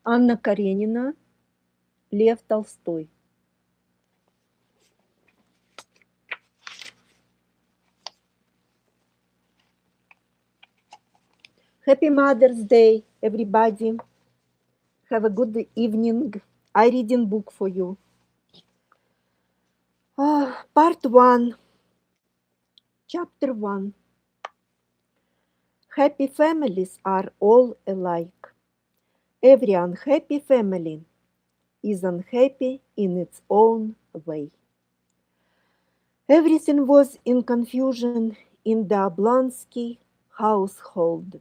Анна Каренина, Лев Толстой. Happy Mother's Day, everybody. Have a good evening. I reading book for you. Part 1, Chapter 1. Happy families are all alike. Every unhappy family is unhappy in its own way. Everything was in confusion in the Oblonsky household.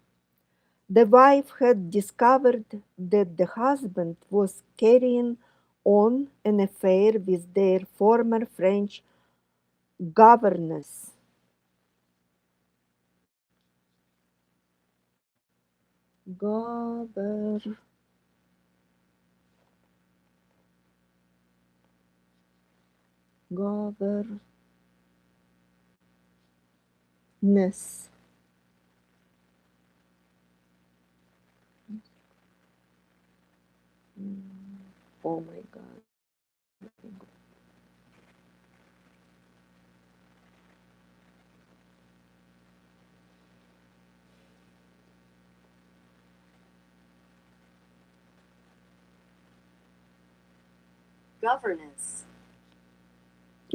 The wife had discovered that the husband was carrying on an affair with their former French governess. Governess. Oh my God.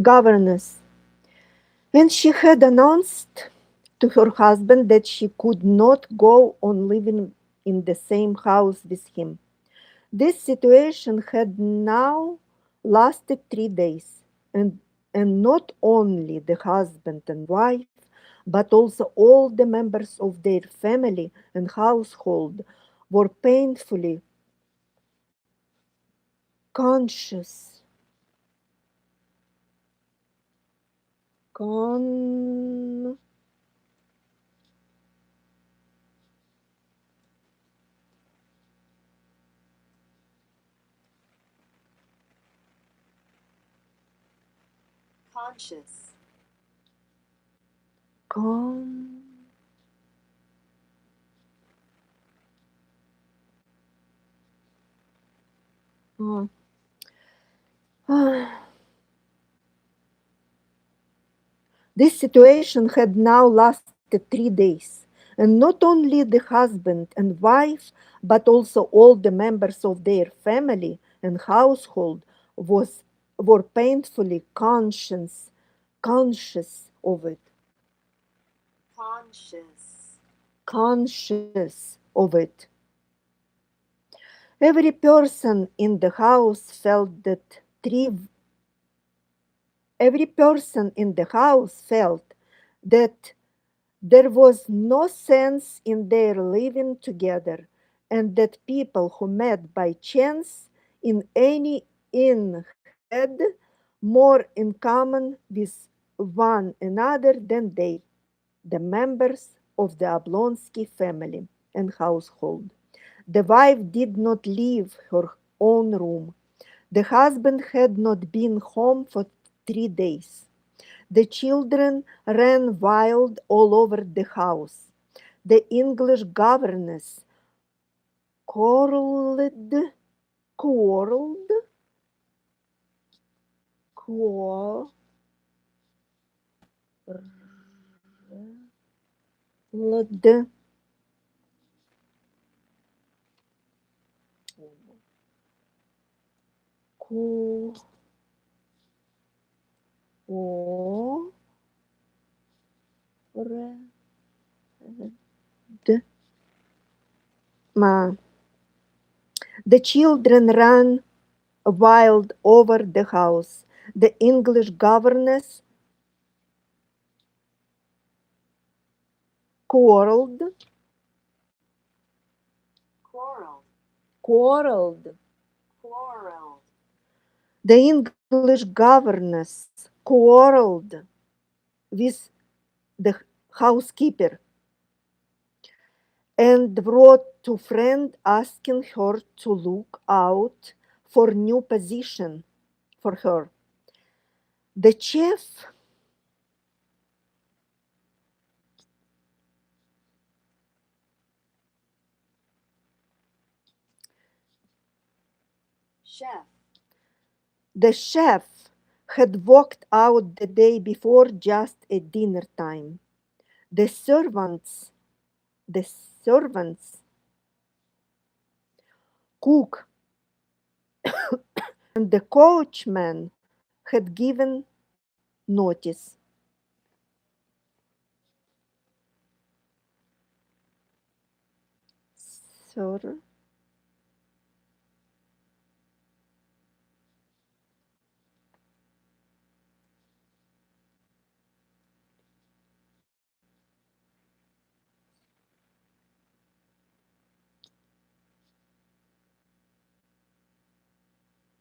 Governess. And she had announced to her husband that she could not go on living in the same house with him. This situation had now lasted 3 days, and not only the husband and wife, but also all the members of their family and household were painfully conscious. Con conscious, con oh. This situation had now lasted 3 days, and not only the husband and wife, but also all the members of their family and household were painfully conscious of it. conscious, Conscious of it. Every person in the house felt that every person in the house felt that there was no sense in their living together, and that people who met by chance in any inn had more in common with one another than they, the members of the Oblonsky family and household. The wife did not leave her own room. The husband had not been home for 3 days. The children ran wild all over the house. The English governess quarreled, quarreled, quarreled, the children ran wild over the house. The English governess quarreled, quarrel, quarreled. quarrel, The English governess quarreled with the housekeeper and wrote to friend asking her to look out for new position for her. The chef Chef. The chef had walked out the day before just at dinner time. The servants, cook, and the coachman had given notice. Sir,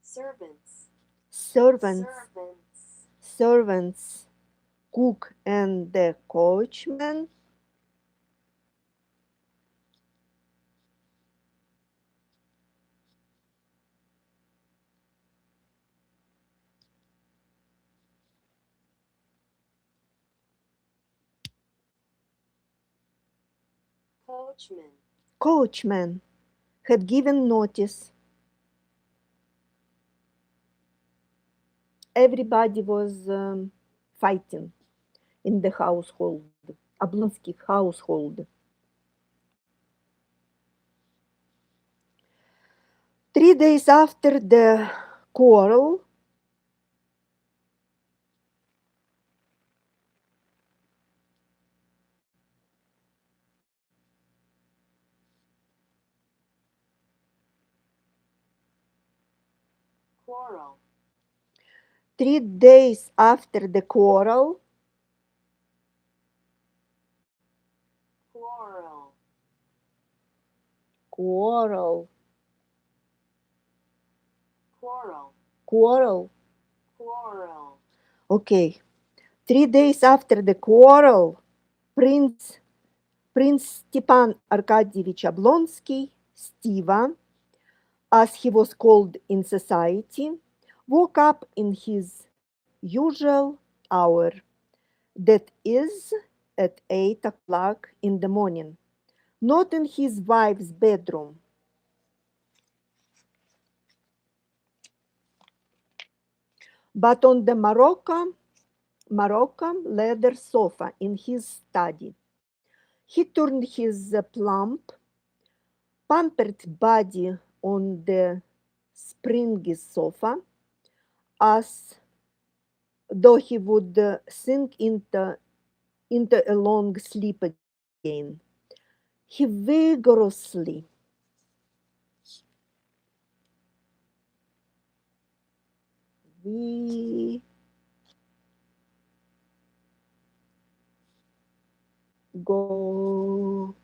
Servants. servants, Servants. servants, cook, and the coachman Coachman. coachman had given notice. Everybody was fighting in the household, Oblonsky household. 3 days after the quarrel, Quarrel. 3 days after the quarrel, Quarrel. quarrel, Quarrel. quarrel. Quarrel. Okay. 3 days after the quarrel, Prince Stepan Arkadyevich Oblonsky, Stiva, as he was called in society, woke up in his usual hour, that is, at 8 o'clock in the morning, not in his wife's bedroom, but on the Moroccan leather sofa in his study. He turned his plump, pampered body on the springy sofa as though he would sink into a long sleep again. He vi- go,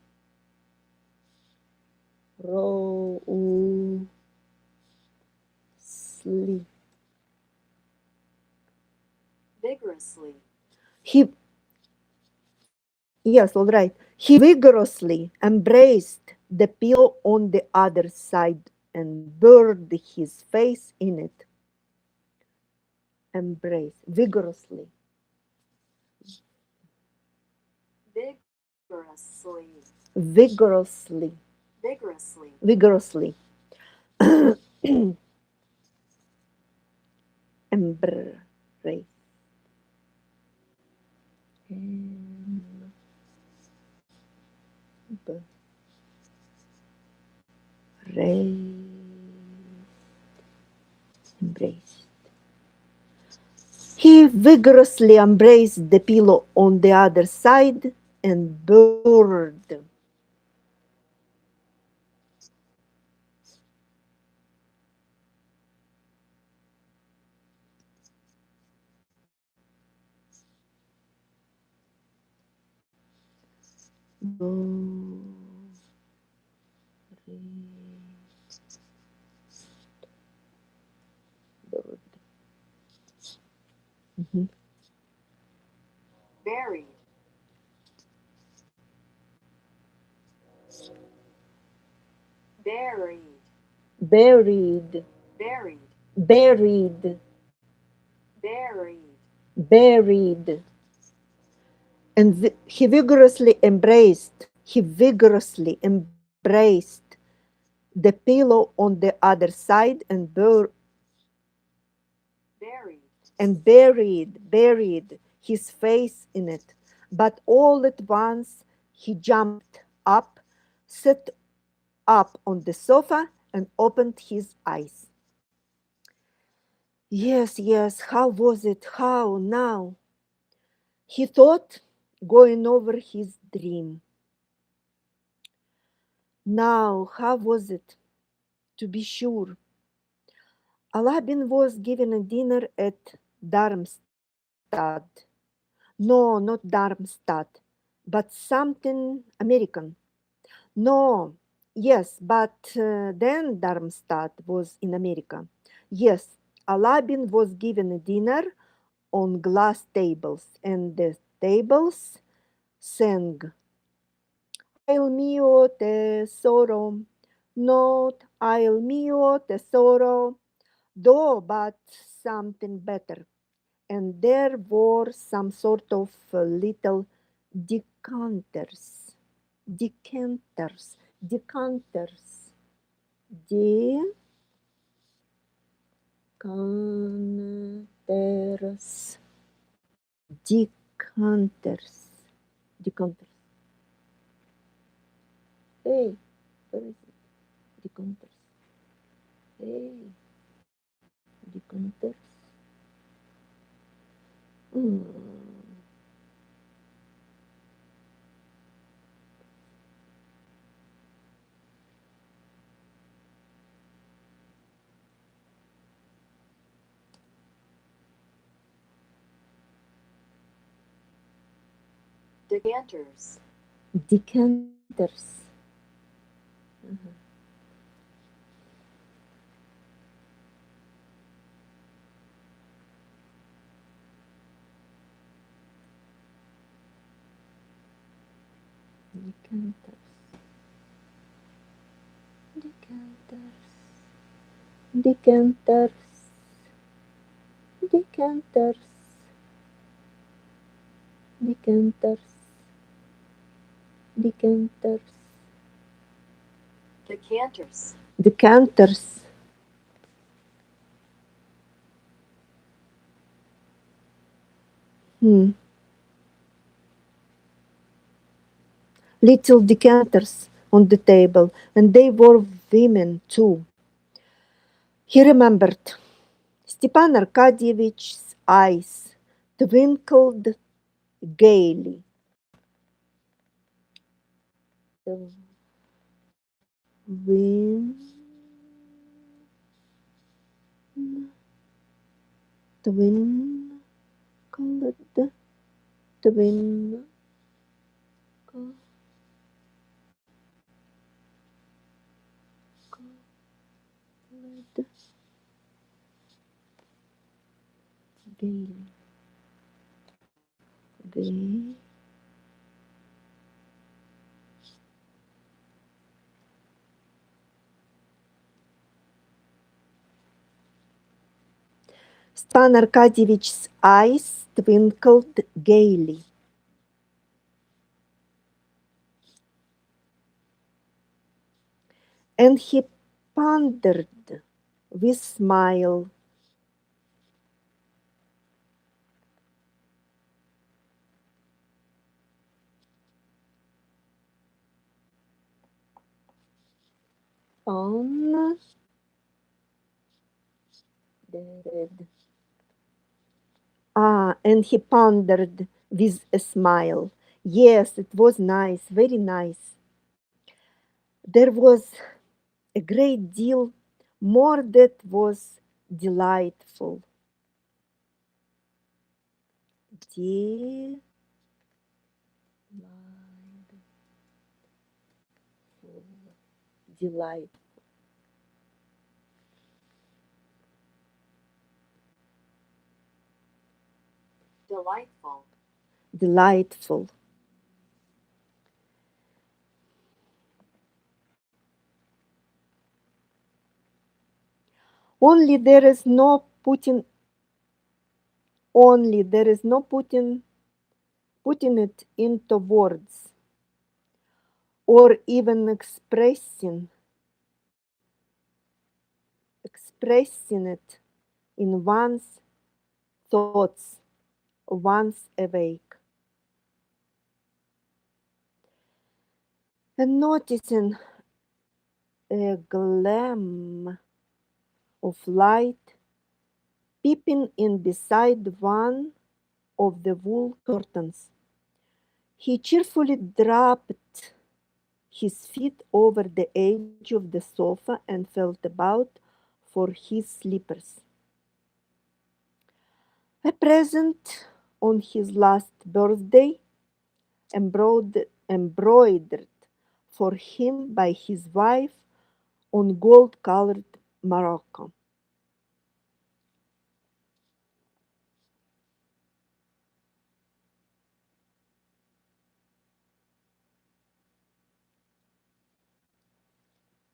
ro, sleep. Vigorously. He, yes, all right. He vigorously embraced the pillow on the other side and buried his face in it. Embrace, vigorously. Vigorously. Vigorously, Vigorously. vigorously. Embrace. Embrace. He vigorously embraced the pillow on the other side and burned. Mhm. Buried. Buried. Buried, Buried. buried, Buried. buried. And he vigorously embraced the pillow on the other side buried, buried his face in it. But all at once he jumped up, sat up on the sofa, and opened his eyes. Yes, yes, how was it? How now? He thought, going over his dream. Now, how was it? To be sure, Alabin was given a dinner at Darmstadt. No, not Darmstadt, but something American. No, yes, but then Darmstadt was in America. Yes, Alabin was given a dinner on glass tables, and the tables sang Il mio tesoro, not il mio tesoro, though, but something better. And there were some sort of little decanters, decanters, decanters, decanters, decanters. Hey, where is it? Decanters. Hey, decanters. Mm. decanters, Decanters. Mhm. Decanters. Decanters. Decanters. Decanters. Decanters. Decanters. decanters, Decanters. Hmm. Little decanters on the table, and they were women too. He remembered. Stepan Arkadyevич's eyes twinkled gaily. Twin, twinkled, twinkled gaily. Gaily. Stepan Arkadyevич's eyes twinkled gaily. And he pondered with smile. Pondered. And he pondered with a smile. Yes, it was nice, very nice. There was a great deal more that was delightful. Delightful. Delight. delightful, Delightful. Only there is no putting only there is no putting it into words or even expressing expressing it in one's thoughts once awake. And noticing a gleam of light peeping in beside one of the wool curtains. He cheerfully dropped his feet over the edge of the sofa and felt about for his slippers. A present on his last birthday, embroidered for him by his wife on gold colored morocco.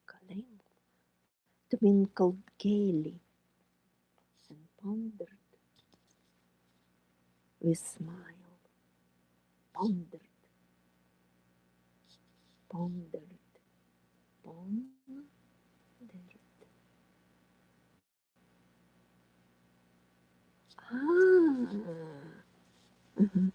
Gleam twinkled gaily and pondered with smile, pondered, pondered, pondered. Ah, mhm.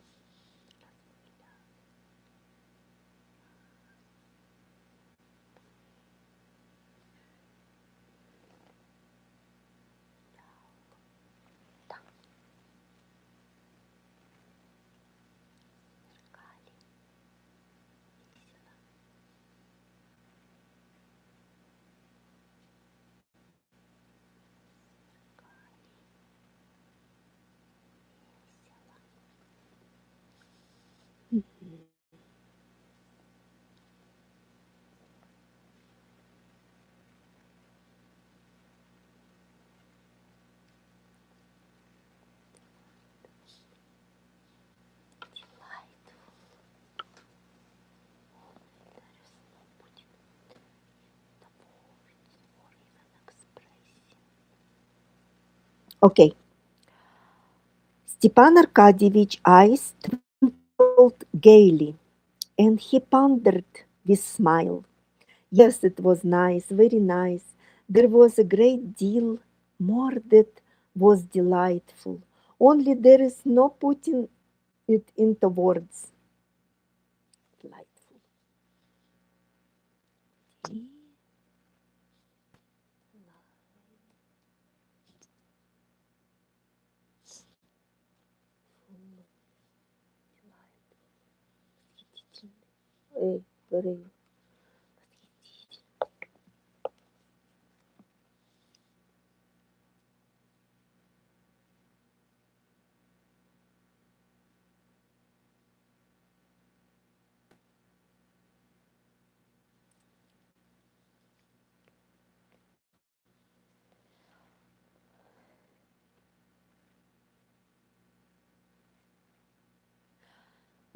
Okay. Stepan Arkadyevich eyes twinkled gaily, and he pondered with smile. Yes, it was nice, very nice. There was a great deal more that was delightful. Only there is no putting it into words. Delightful. Very.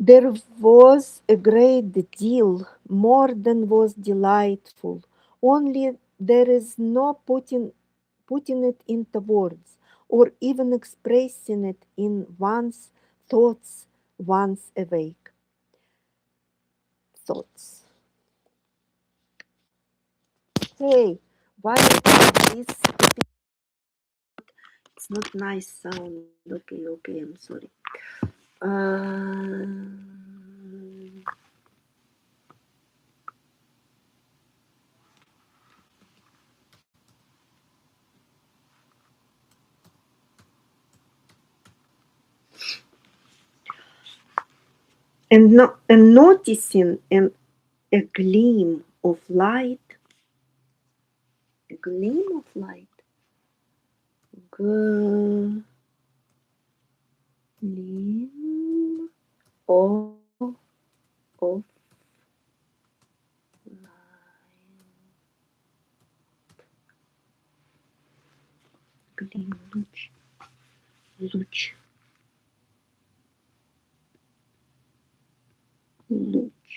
There was a great deal more than was delightful, only there is no putting it into words or even expressing it in one's thoughts once awake. Thoughts. Hey, why is this? It's not nice sound. Okay, okay, I'm sorry. And, no, and noticing a gleam of light, a gleam of light, gleam of gleam, луч, луч,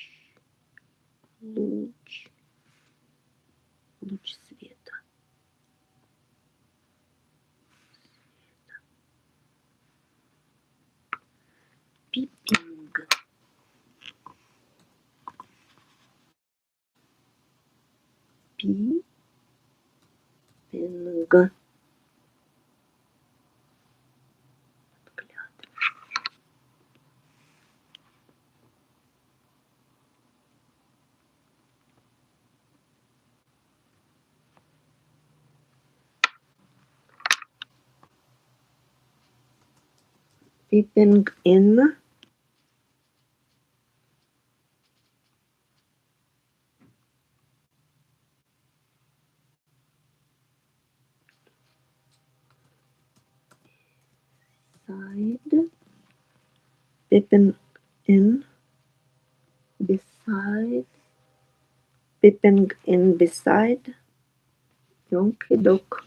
луч, луч света. Peeping, peeping, Peeping in. Side. Peeping in. Beside. Peeping in beside. Yonky dok.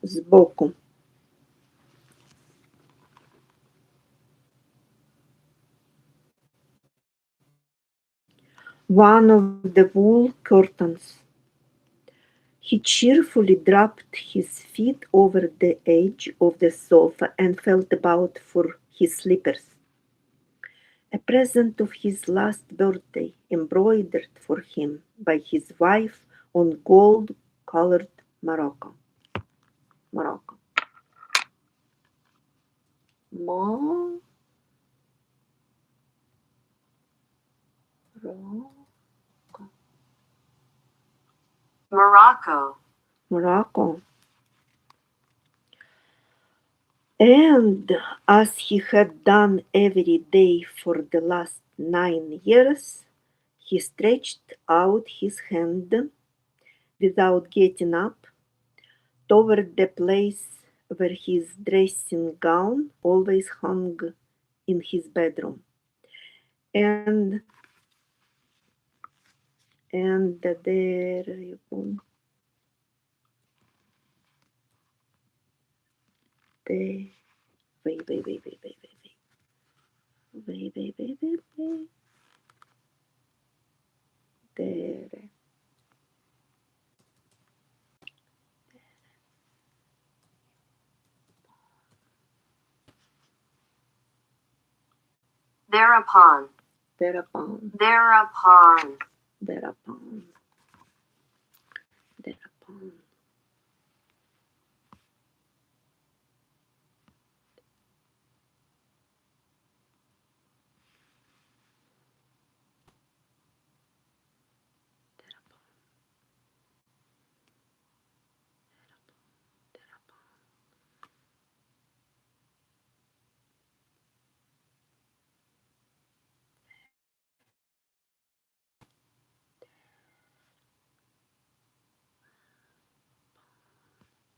Збоку. One of the wool curtains. He cheerfully dropped his feet over the edge of the sofa and felt about for his slippers. A present of his last birthday, embroidered for him by his wife on gold-colored Morocco. Morocco. Morocco. Morocco. And as he had done every day for the last 9 years, he stretched out his hand without getting up toward the place where his dressing gown always hung in his bedroom. And there you go. The wait. There. Thereupon. Thereupon. Thereupon. Thereupon. Thereupon.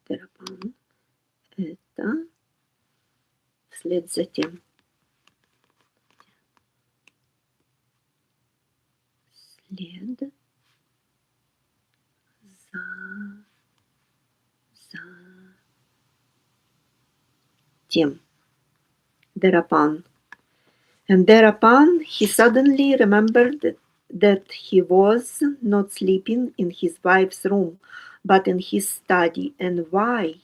Thereupon. Это вслед за тем. След за тем. Thereupon. And thereupon he suddenly remembered that he was not sleeping in his wife's room, but in his study. And why?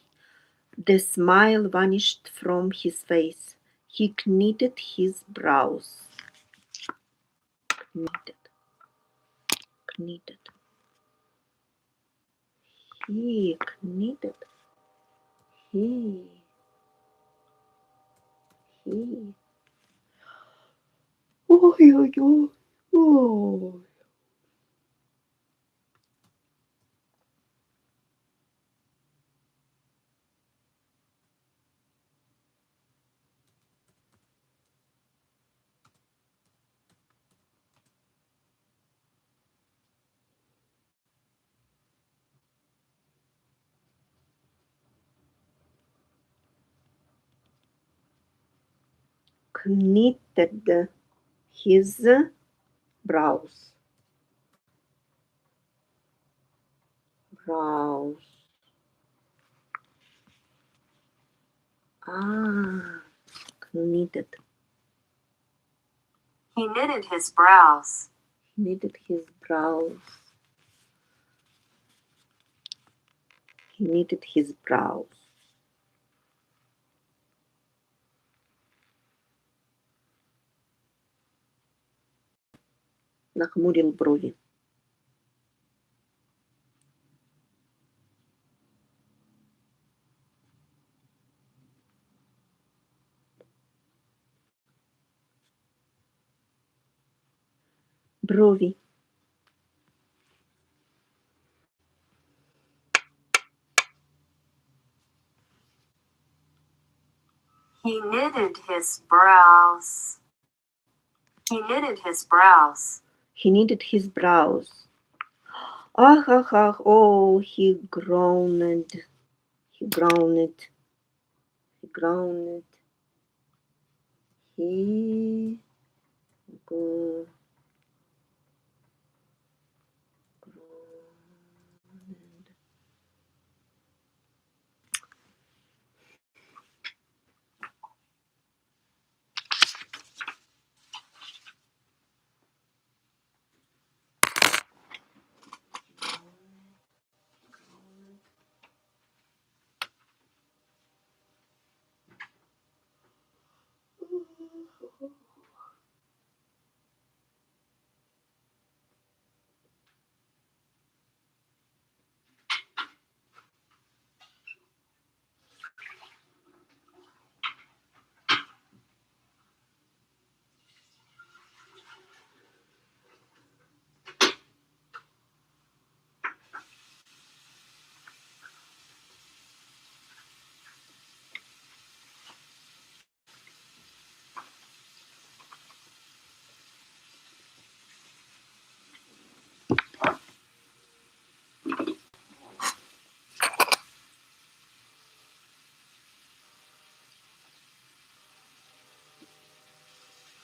The smile vanished from his face. He knitted his brows. Knitted. He knitted. He. Ой. Knitted his brows. Brows. Knitted. He knitted his brows. Knitted his brows. He knitted his brows. Нахмурил брови. Брови. He knitted his brows. He knitted his brows. He knitted his brows. Oh, he groaned. He groaned.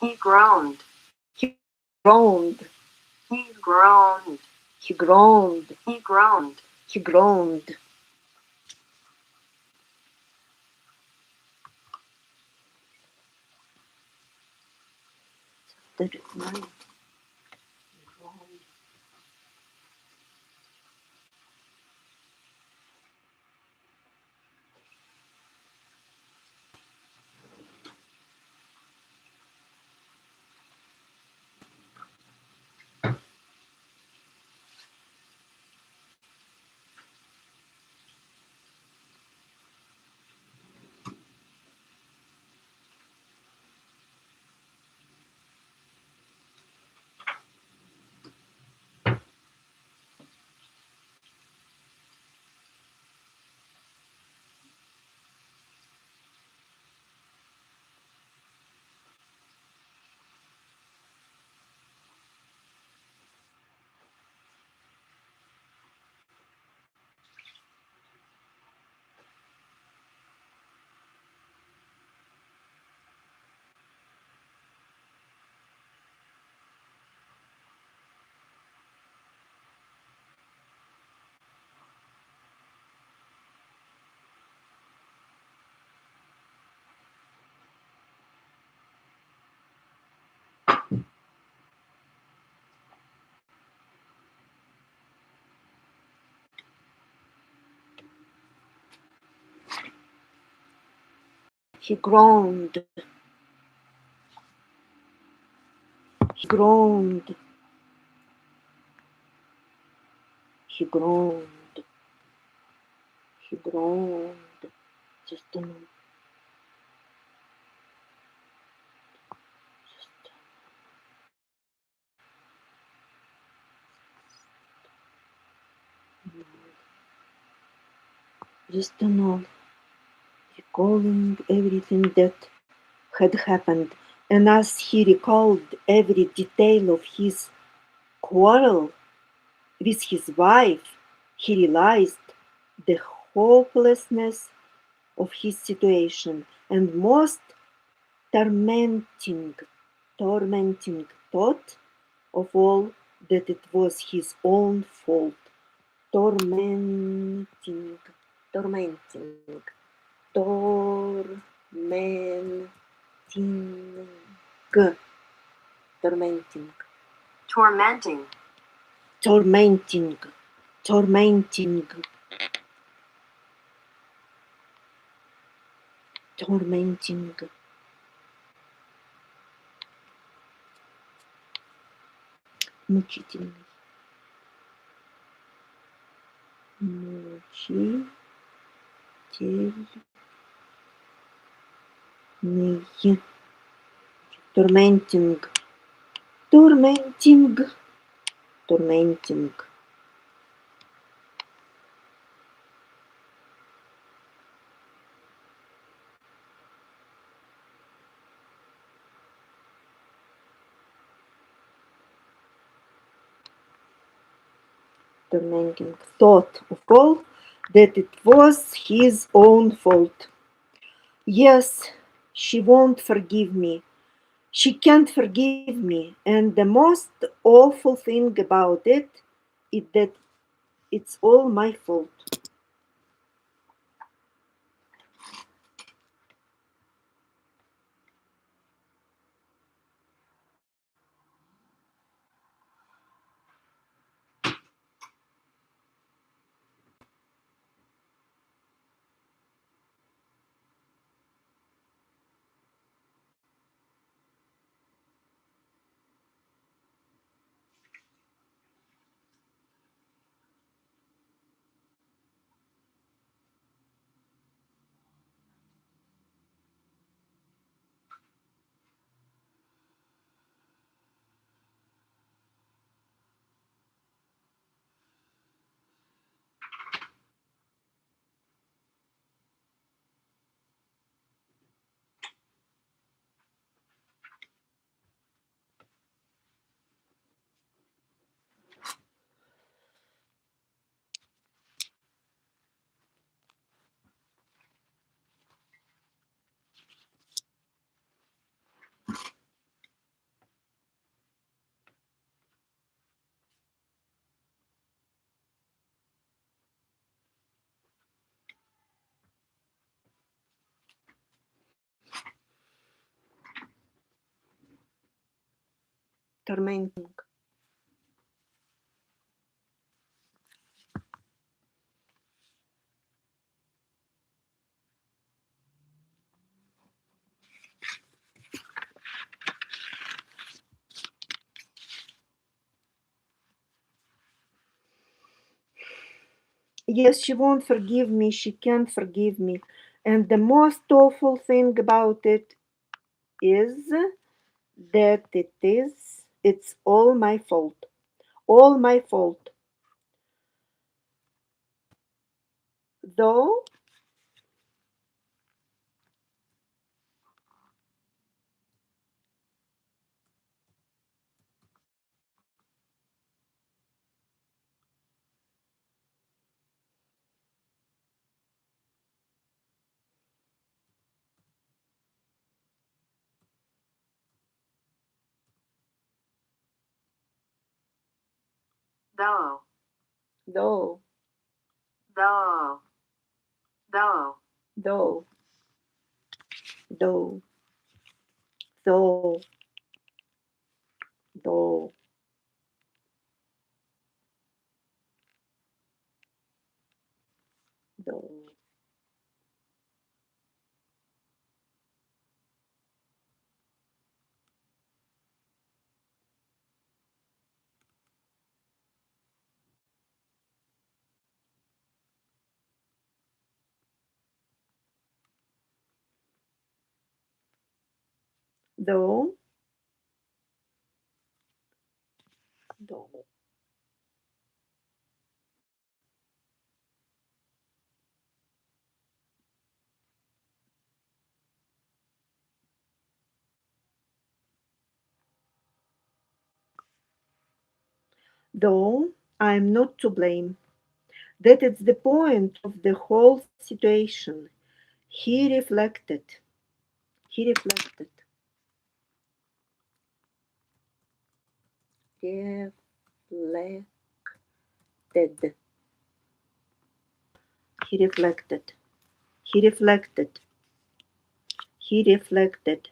He groaned. He groaned. He groaned. He groaned. He groaned. He groaned. He groaned. He groaned. He groaned. He groaned. He groaned. He groaned. Just a minute. Just a minute. Recalling everything that had happened, and as he recalled every detail of his quarrel with his wife, he realized the hopelessness of his situation, and most tormenting thought of all, that it was his own fault. Tormenting, tormenting, tor tormenting, tormenting, tormenting, tormenting, tormenting, мучительный, мучительный, tormenting, tormenting, tormenting, tormenting, thought of all that it was his own fault. Yes, she won't forgive me. She can't forgive me. And the most awful thing about it is that it's all my fault. Tormenting. Yes, she won't forgive me. She can't forgive me. And the most awful thing about it is that it's all my fault. All my fault. Though, though, though, though, though, though, though, though, though, though, though, though, though I'm not to blame. That is the point of the whole situation. He reflected. He reflected. Reflected. He reflected. He reflected. He reflected.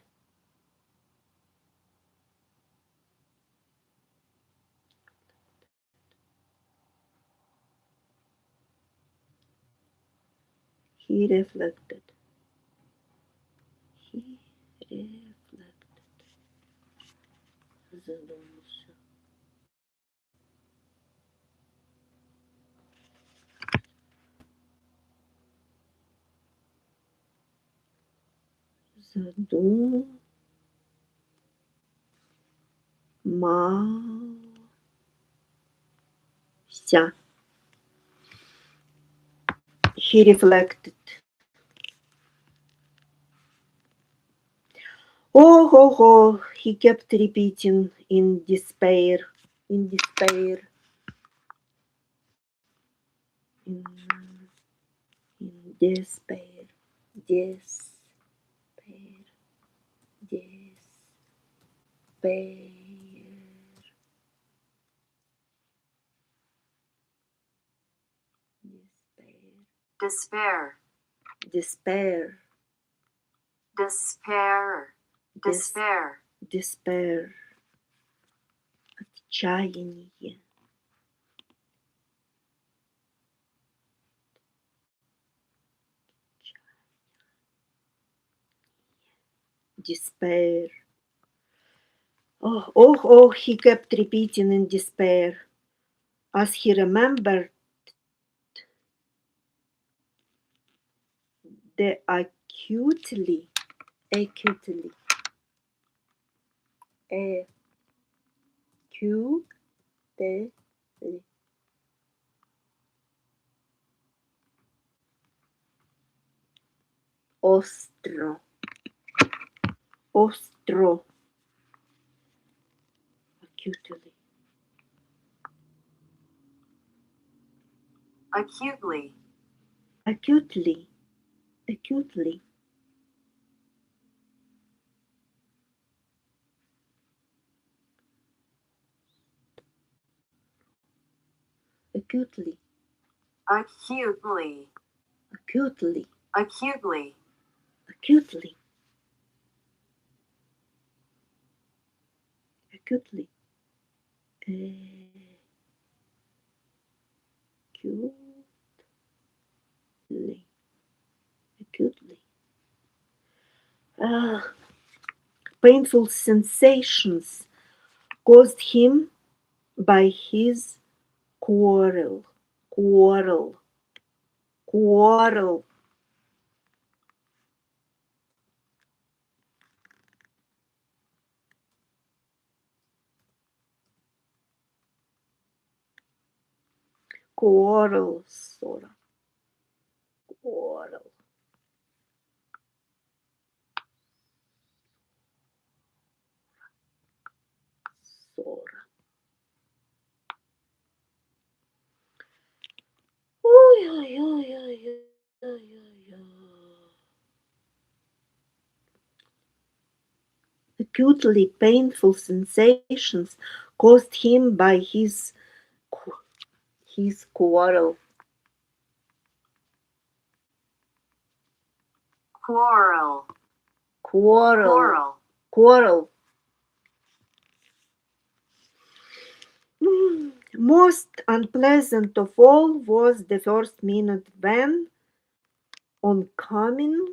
He reflected. He reflected. Задумался. Задумался. He reflected. Oh, oh, oh, he kept repeating in despair, in despair, in, in despair, despair, despair. Despair. Despair. Despair. Despair. Despair. Отчаяние. Despair. Oh, oh, oh, he kept repeating in despair as he remembered the acutely ostro, acutely, Acutely. acutely, acutely, Acutely. acutely, Acutely. acutely, acutely, acutely. Ah, painful sensations caused him by his quarrel, quarrel, quarrel. Quarrel, ссора, quarrel, ссора. Ой, ой, ой, ой, ой, ой, ой. Acutely painful sensations caused him by his quarrel, Quarrel. quarrel, Quarrel. quarrel. Most unpleasant of all was the first minute when, on coming,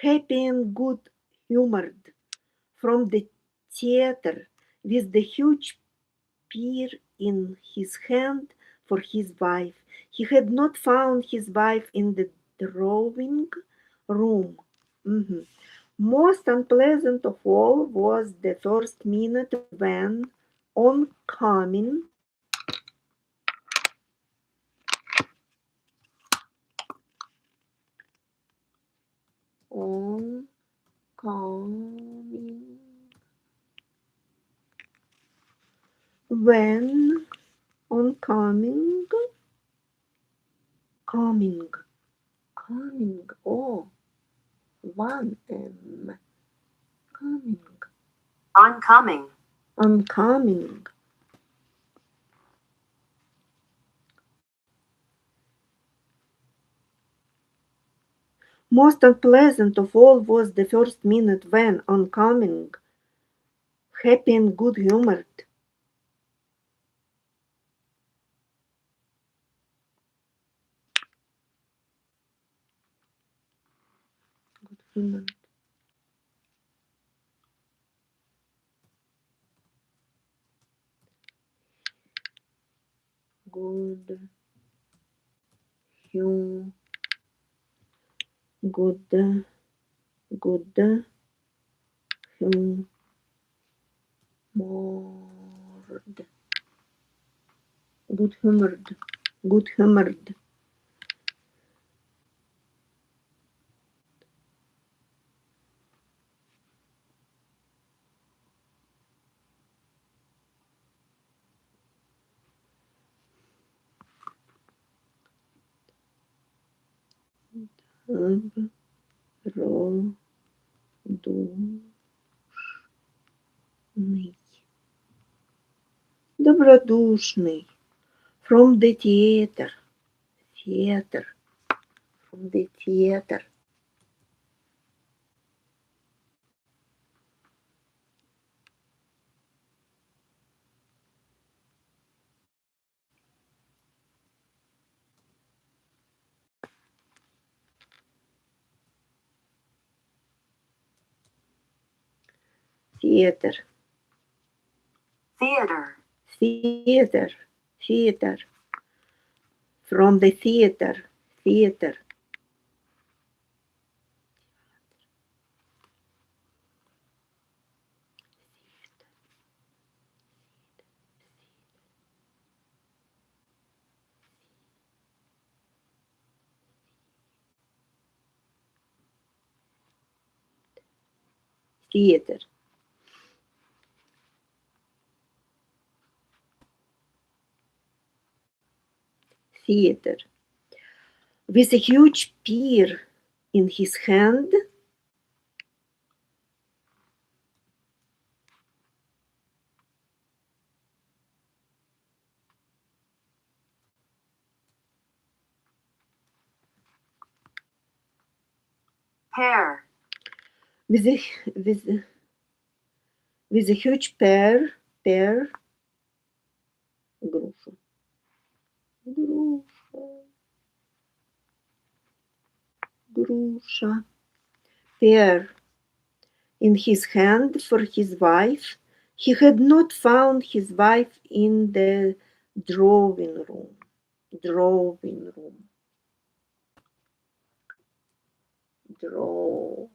happy and good humored, from the theater with the huge pear in his hand for his wife. He had not found his wife in the drawing room. Mhm. Most unpleasant of all was the first minute when, on coming, on coming, when, on coming, coming, coming, oh, one M, coming, Oncoming. on coming, Most unpleasant of all was the first minute when, on coming, happy and good humored, humored, good, hum, good, good, humored, good humored, good humored, добродушный, добродушный, from the theater, theater, from the theater, theater, Theater. theater, theater, from the theater, theater, theater, theater, with a huge pear in his hand, Pear. with a, with, with a huge pear, груша, груша, pear in his hand for his wife. He had not found his wife in the drawing room. Drawing room. Drawing.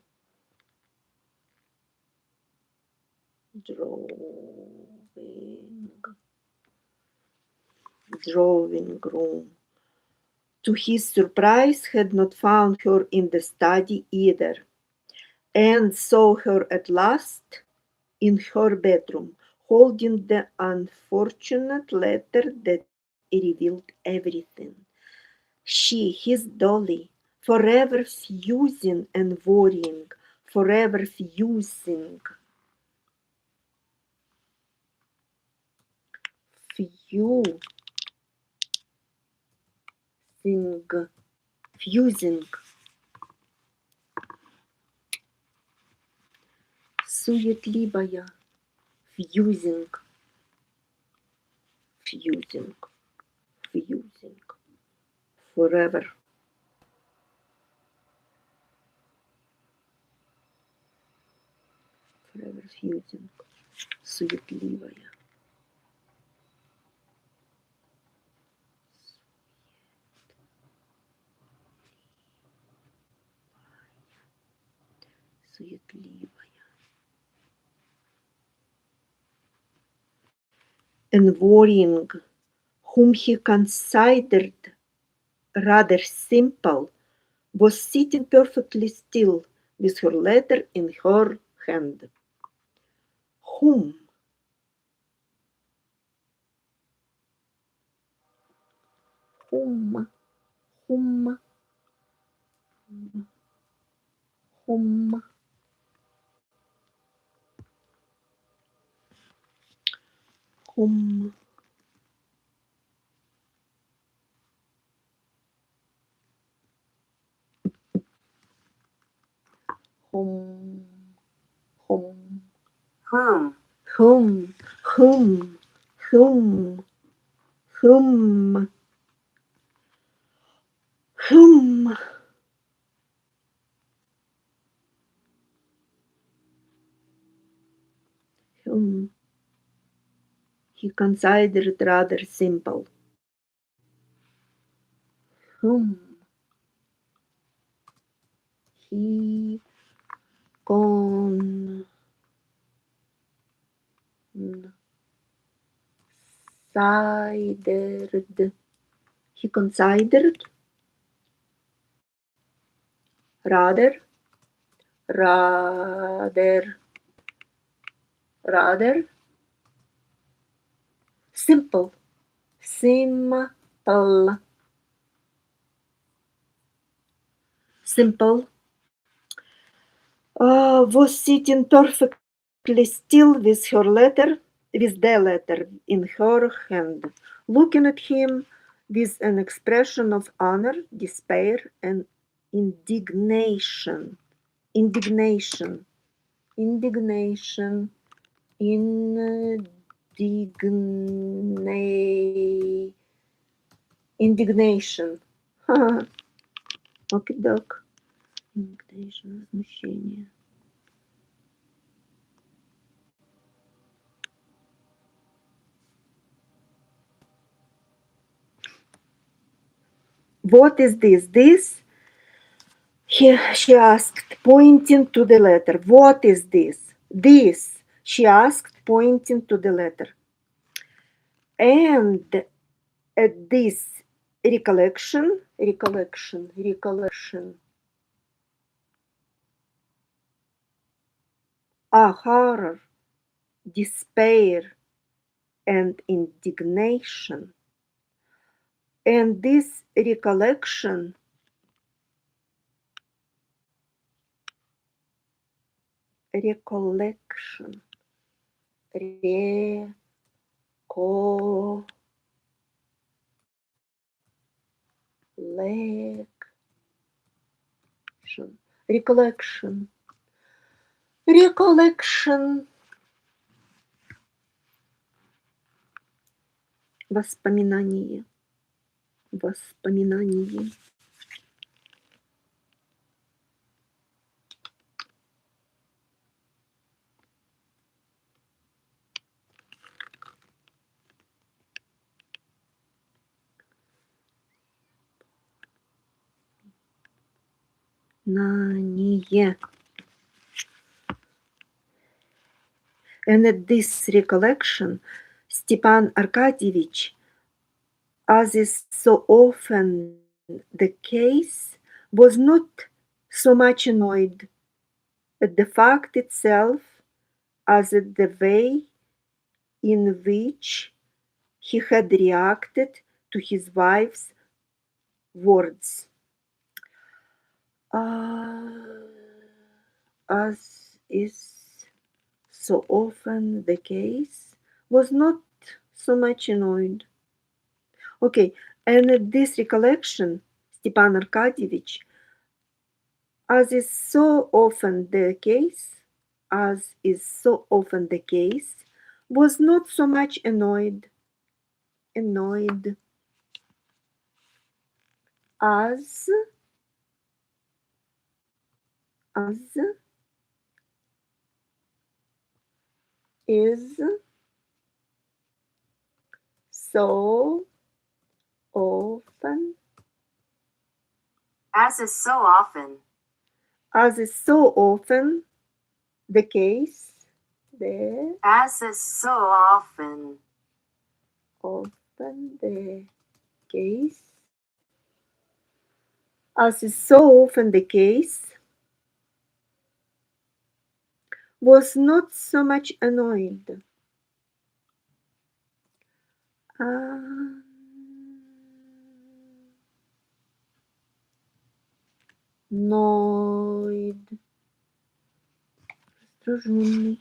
Drawing room. To his surprise, had not found her in the study either, and saw her at last in her bedroom, holding the unfortunate letter that revealed everything. She, his Dolly, forever fusing and worrying, forever fusing, fusing, суетливая, fusing, fusing, fusing, forever. Forever fusing, суетливая. Суетливая. And worrying, whom he considered rather simple, was sitting perfectly still with her letter in her hand. Whom? Whom? Whom? Whom? Whom? Hum, hum, Whom? hum, hum, hum, hum, hum. Hum. He considered rather simple. Whom he considered he considered rather simple simple was sitting perfectly still with the letter in her hand, looking at him with an expression of honor, despair, and indignation. Indignation. Indignation. Indignation. Окей-док. Indignation, возмущение. What is this? She asked, pointing to the letter. What is this? This, she asked, pointing to the letter. And at this recollection, horror, despair, and indignation. And this recollection recollection recollection воспоминание нание. And at this recollection, Stepan Arkadyevich, as is so often the case, was not so much annoyed at the fact itself as at the way in which he had reacted to his wife's words. As is so often the case, was not so much annoyed. Okay, and at this recollection, Stepan Arkadyevich, as is so often the case, was not so much annoyed as is so often As is so often the case, As is so often the case, as is so often the case, was not so much annoyed. Annoyed, раздраженный,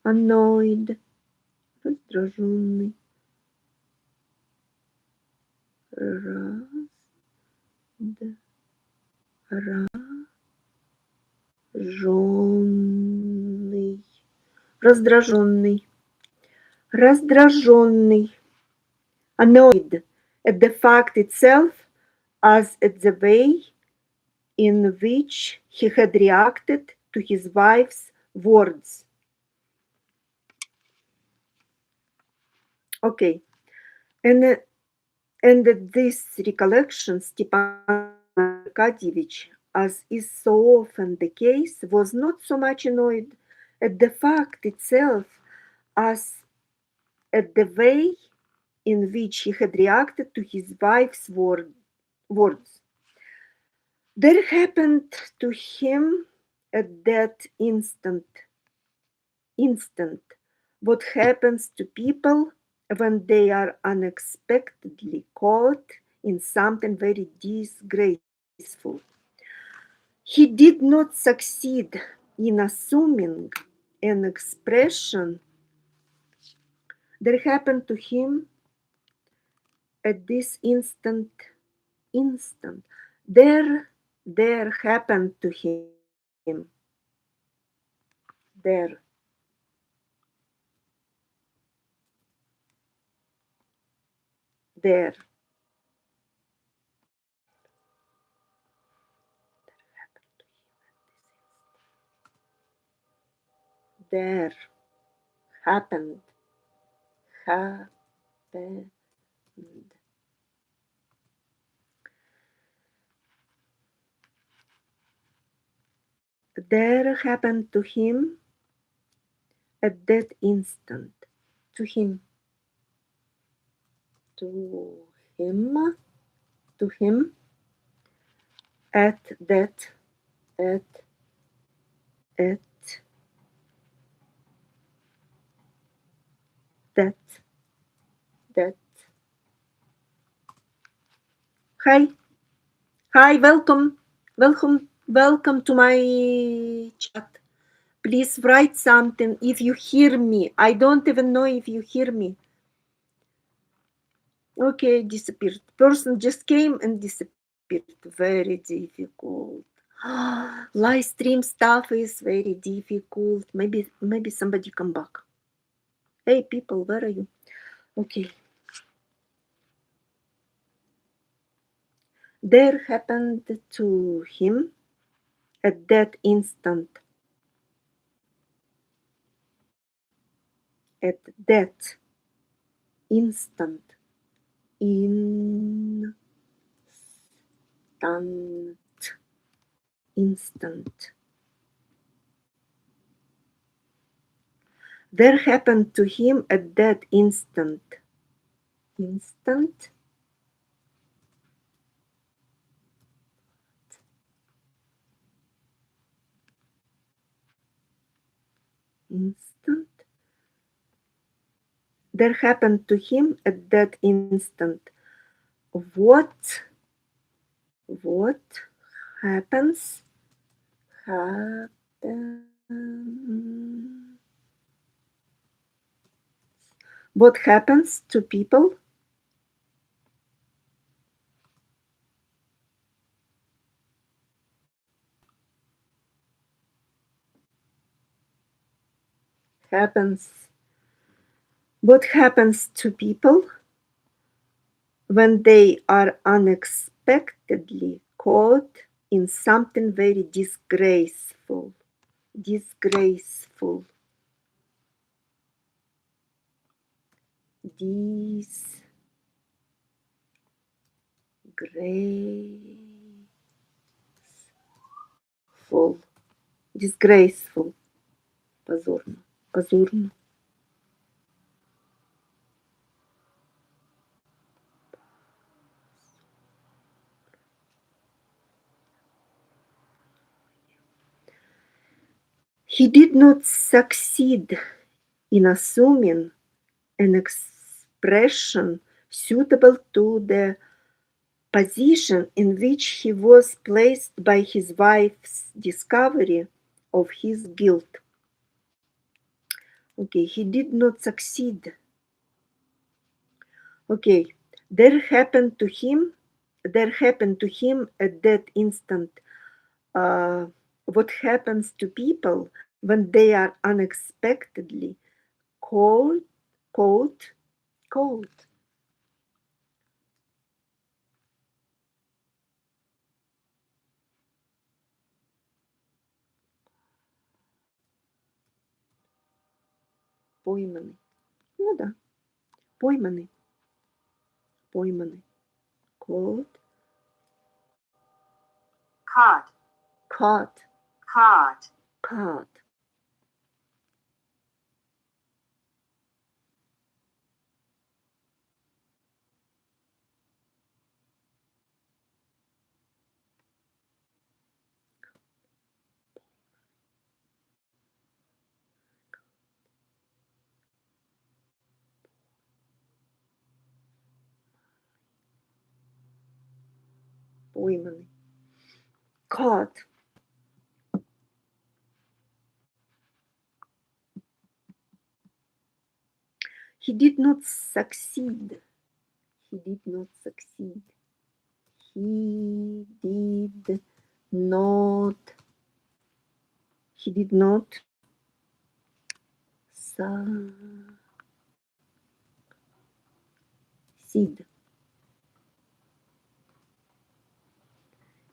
annoyed, раздраженный, раздраженный, annoyed at the fact itself as at the way in which he had reacted to his wife's words. Okay, and at this recollection, Stepan Arkadyevich, as is so often the case, was not so much annoyed at the fact itself as at the way in which he had reacted to his wife's words. There happened to him at that instant what happens to people when they are unexpectedly caught in something very disgraceful. He did not succeed in assuming an expression. There happened to him at this instant. There happened to him. There. There happened. There happened to him at that instant. To him. At that Hi, welcome to my chat. Please write something if you hear me. I don't even know if you hear me. Okay, disappeared. Person just came and disappeared. Very difficult. Live stream stuff is very difficult. Maybe somebody come back. Hey people, where are you? Okay. There happened to him at that instant. At that instant. Instant. There happened to him at that instant. Instant. There happened to him at that instant. What happens? What happens to people? What happens to people when they are unexpectedly caught in something very disgraceful? Disgraceful. Disgraceful. Позорно. He did not succeed in assuming an expression suitable to the position in which he was placed by his wife's discovery of his guilt. Okay, he did not succeed. Okay, there happened to him at that instant what happens to people when they are unexpectedly caught. Пойманы. Ну да, пойманы. Caught. Caught. Пойманы. Caught. He did not succeed. He did not succeed. He did not. He did not succeed.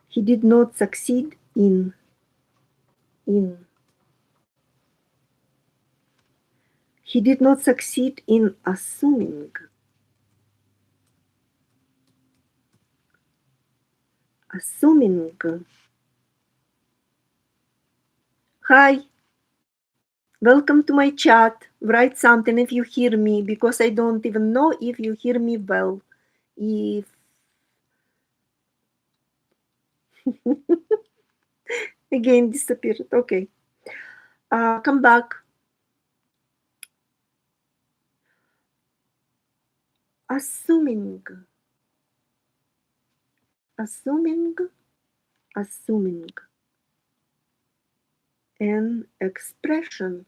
He did not succeed in. He did not succeed in assuming. Hi, welcome to my chat. Write something if you hear me, because I don't even know if you hear me well. If again disappeared. Okay. Come back. Assuming an expression.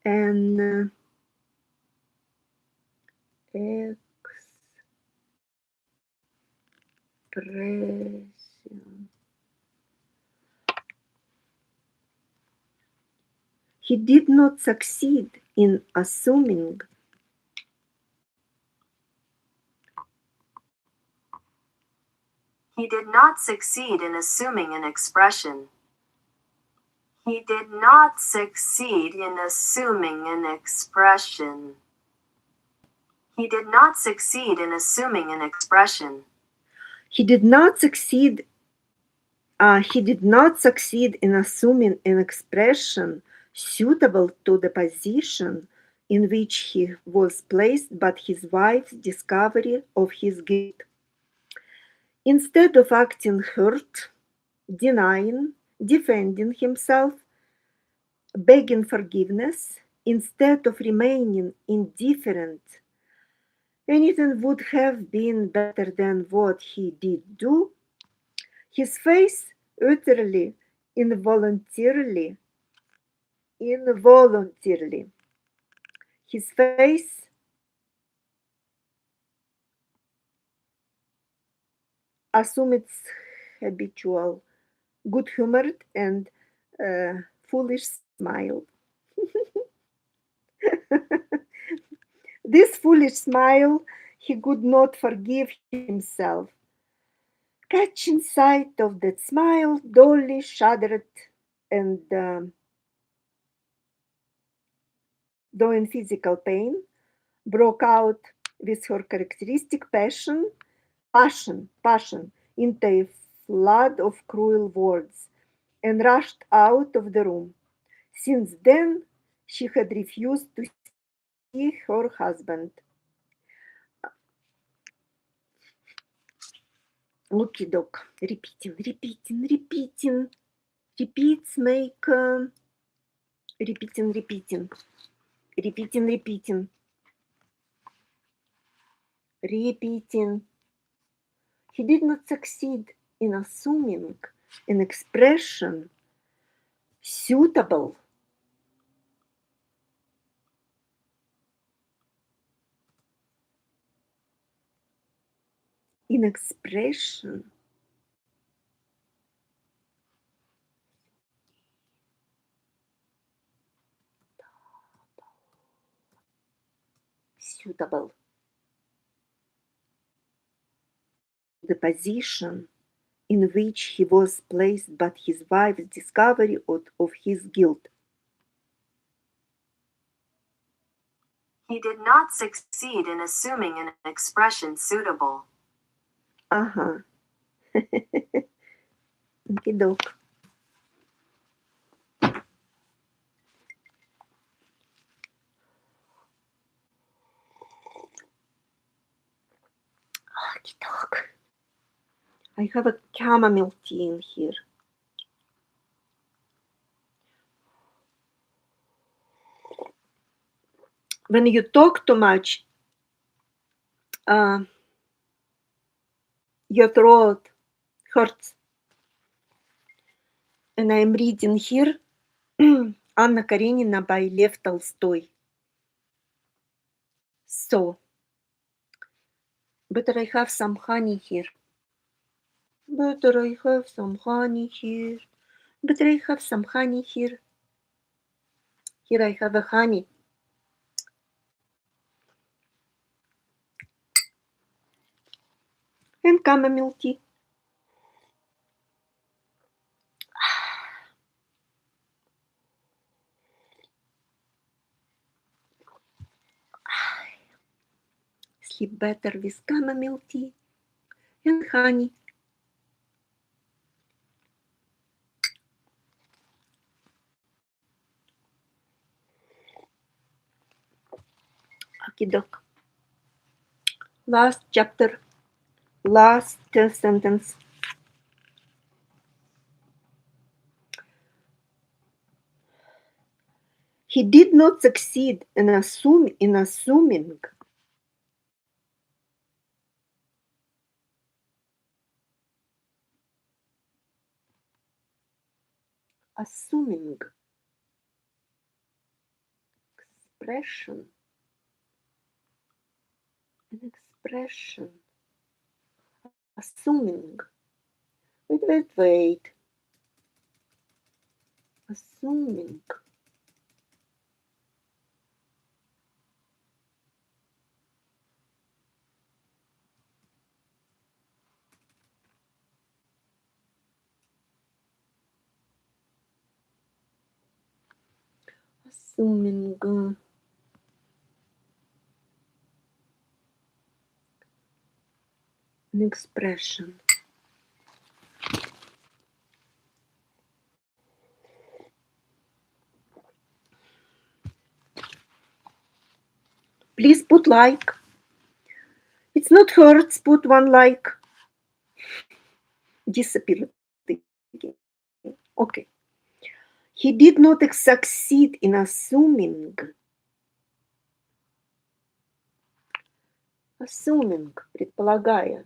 An expression. He did not succeed in assuming. He did not succeed in assuming an expression. He did not succeed in assuming an expression. He did not succeed in assuming an expression. He did not succeed. He did not succeed in assuming an expression suitable to the position in which he was placed by his wife's discovery of his guilt. Instead of acting hurt, denying, defending himself, begging forgiveness, instead of remaining indifferent, anything would have been better than what he did do. His face utterly, involuntarily, his face assumed its habitual good-humored and foolish smile. This foolish smile he could not forgive himself. Catching sight of that smile, Dolly shuddered and, though in physical pain, broke out with her characteristic passion into a flood of cruel words and rushed out of the room. Since then, she had refused to see her husband. Okay, doc. Repeating. Repeats make repeating. He did not succeed in assuming an expression suitable in expression. Suitable. The position in which he was placed by his wife's discovery of his guilt. He did not succeed in assuming an expression suitable. Ага. Окей-док. Okey-doke. I have a chamomile tea in here. When you talk too much, your throat hurts. And I'm reading here Anna Karenina by Lev Tolstoy. So, better I have some honey here. Better I have some honey here. Better I have some honey here. Here I have a honey. And chamomile tea. Sleep better with chamomile tea and honey. Okey-doke. Last chapter. Last sentence. He did not succeed in assuming expression. An expression. Assuming. Wait. Assuming. Assuming. An expression. Please put like. It's not hurts, put one like. Disappeared again. Okay. He did not succeed in assuming. Assuming, предполагая.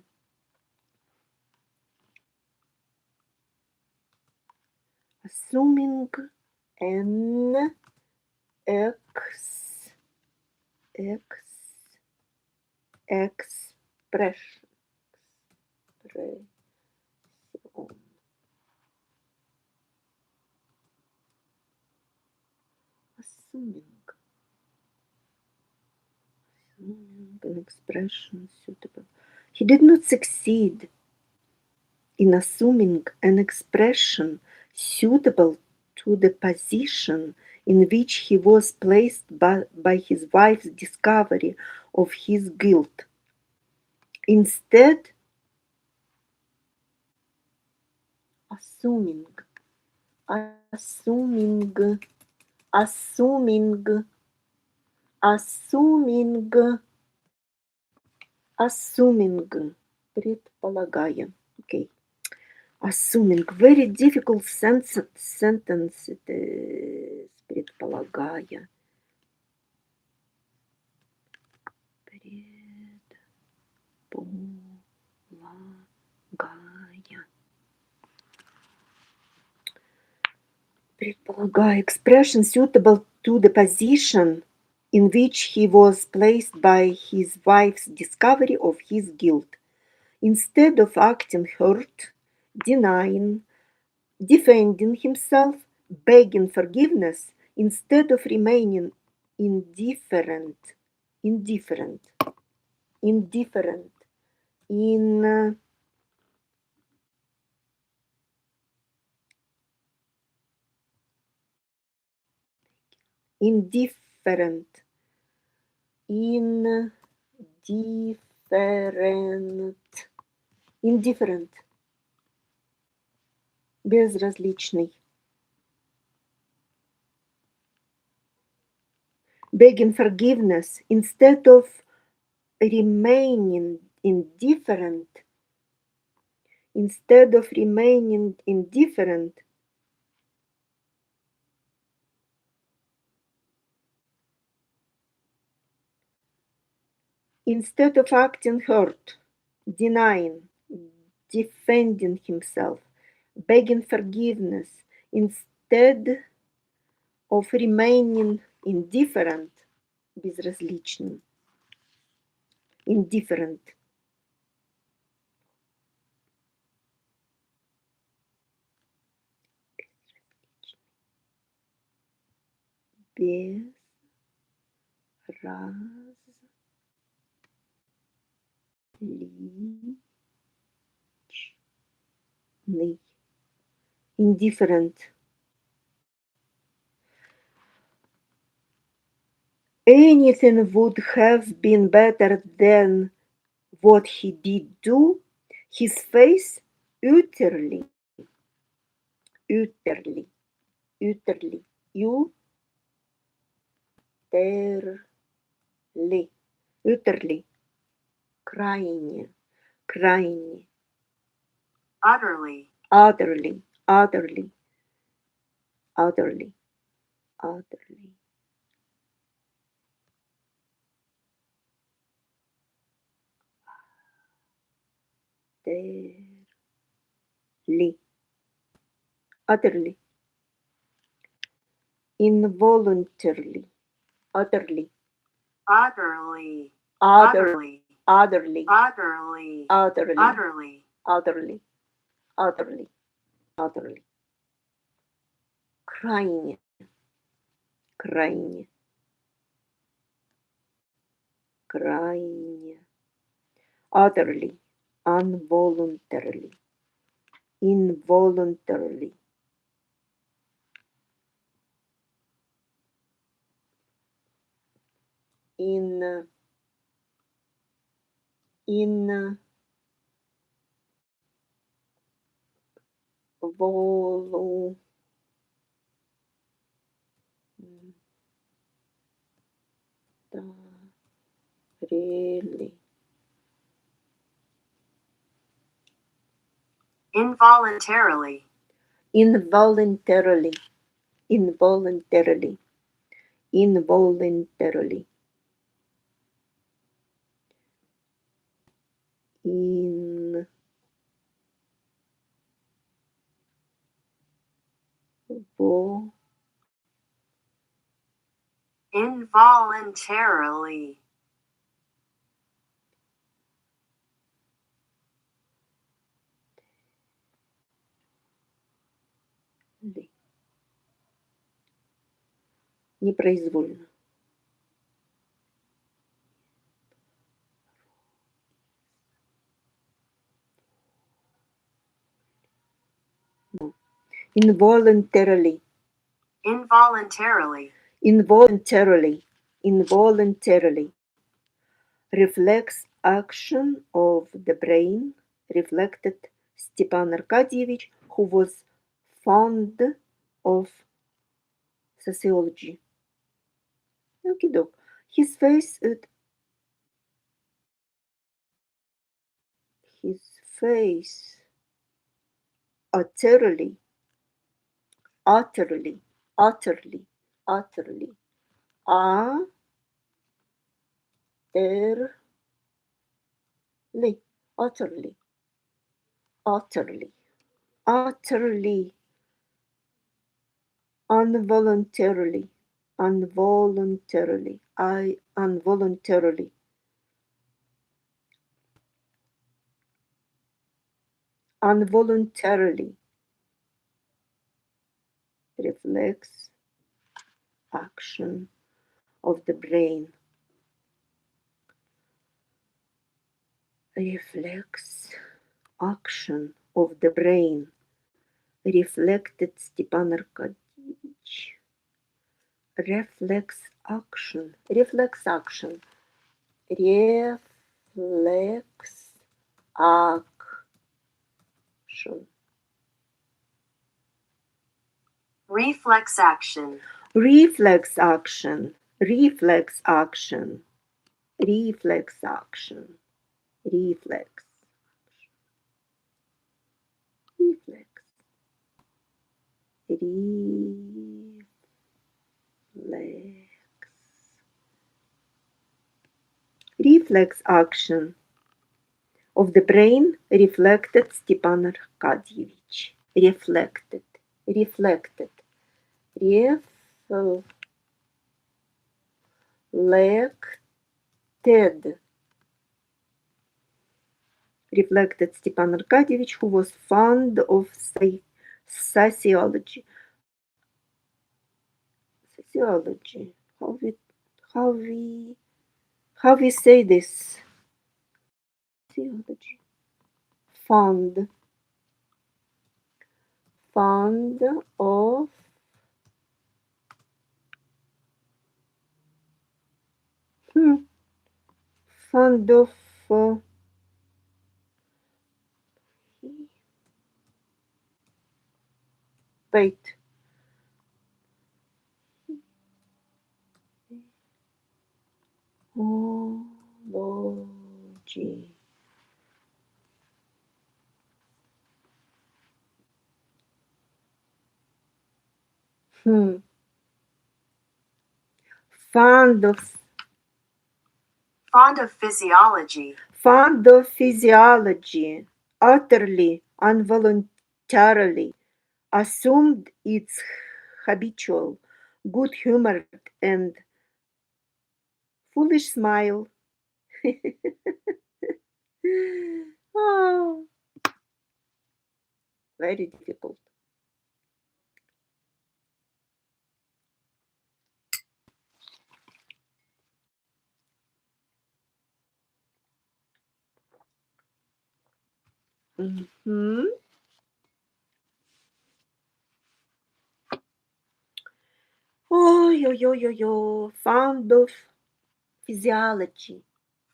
Assuming an expression. Assuming an expression suitable. He did not succeed in assuming an expression suitable to the position in which he was placed by his wife's discovery of his guilt. Instead, assuming предполагая. Okay. Assuming, very difficult sentence it is. Предполагая. Предполагая. Expression suitable to the position in which he was placed by his wife's discovery of his guilt. Instead of acting hurt, denying, defending himself, begging forgiveness, instead of remaining indifferent, indifferent, indifferent, in indifferent, indifferent, безразличный. Begging forgiveness instead of remaining indifferent, instead of remaining indifferent, instead of acting hurt, denying, defending himself, begging forgiveness, instead of remaining indifferent, безразличным, indifferent, безразличный, indifferent. Anything would have been better than what he did do. His face utterly, utterly, utterly, utterly, крайне, крайне, utterly, utterly, utterly, utterly, utterly. Utterly, involuntarily, utterly, utterly, utterly, utterly, utterly, utterly, utterly, utterly, utterly, utterly. Крайне, крайне, крайне. Utterly, involuntarily, involuntarily. In really, involuntarily, involuntarily, involuntarily, involuntarily, involuntarily, непроизвольно. Involuntarily, involuntarily, involuntarily, involuntarily. Reflex action of the brain, reflected Stepan Arkadyevich, who was fond of sociology. Okey-doke. His face utterly, utterly, utterly, utterly, utterly, utterly, utterly, involuntarily, involuntarily, involuntarily, involuntarily. Reflex action of the brain. Reflex action of the brain. Reflected Stepan Arkadyevich. Reflex action. Reflex action. Reflex action. Reflex action. Reflex action. Reflex action. Reflex action. Reflex. Reflex. Reflex. Reflex action of the brain, reflected Stepan Arkadyevich. Reflected. Reflected. Reflected. Reflected Stepan Arkadyevich, who was fond of sociology. Sociology. How we say this? Sociology. Fond of fond of wait. Ology. Fond Fond of physiology. Fond of physiology. Utterly, involuntarily. Assumed it's habitual. Good-humored and foolish smile. Oh, very difficult. Mhm. Oh, yo. Fond of physiology.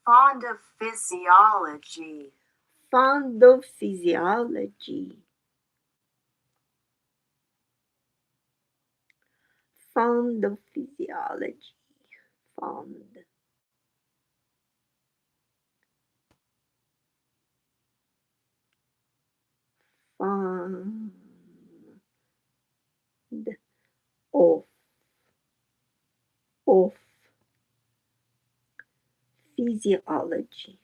Fond of physiology. Fond of physiology. Fond of physiology. Fond. Fond of physiology.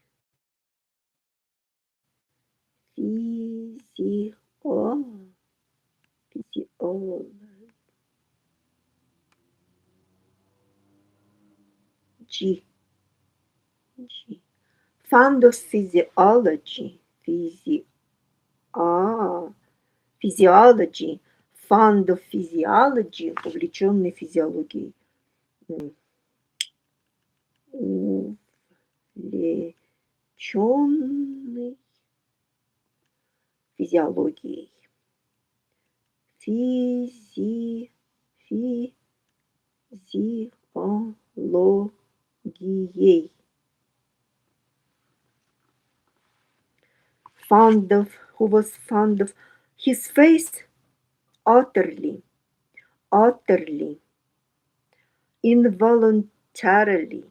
Physiology. Fond of physiology. Physiology. Fond of physiology. Увлеченный физиологией. Увлеченный физиологией. Физиологией. Fond of, who was fond of his face, utterly, involuntarily,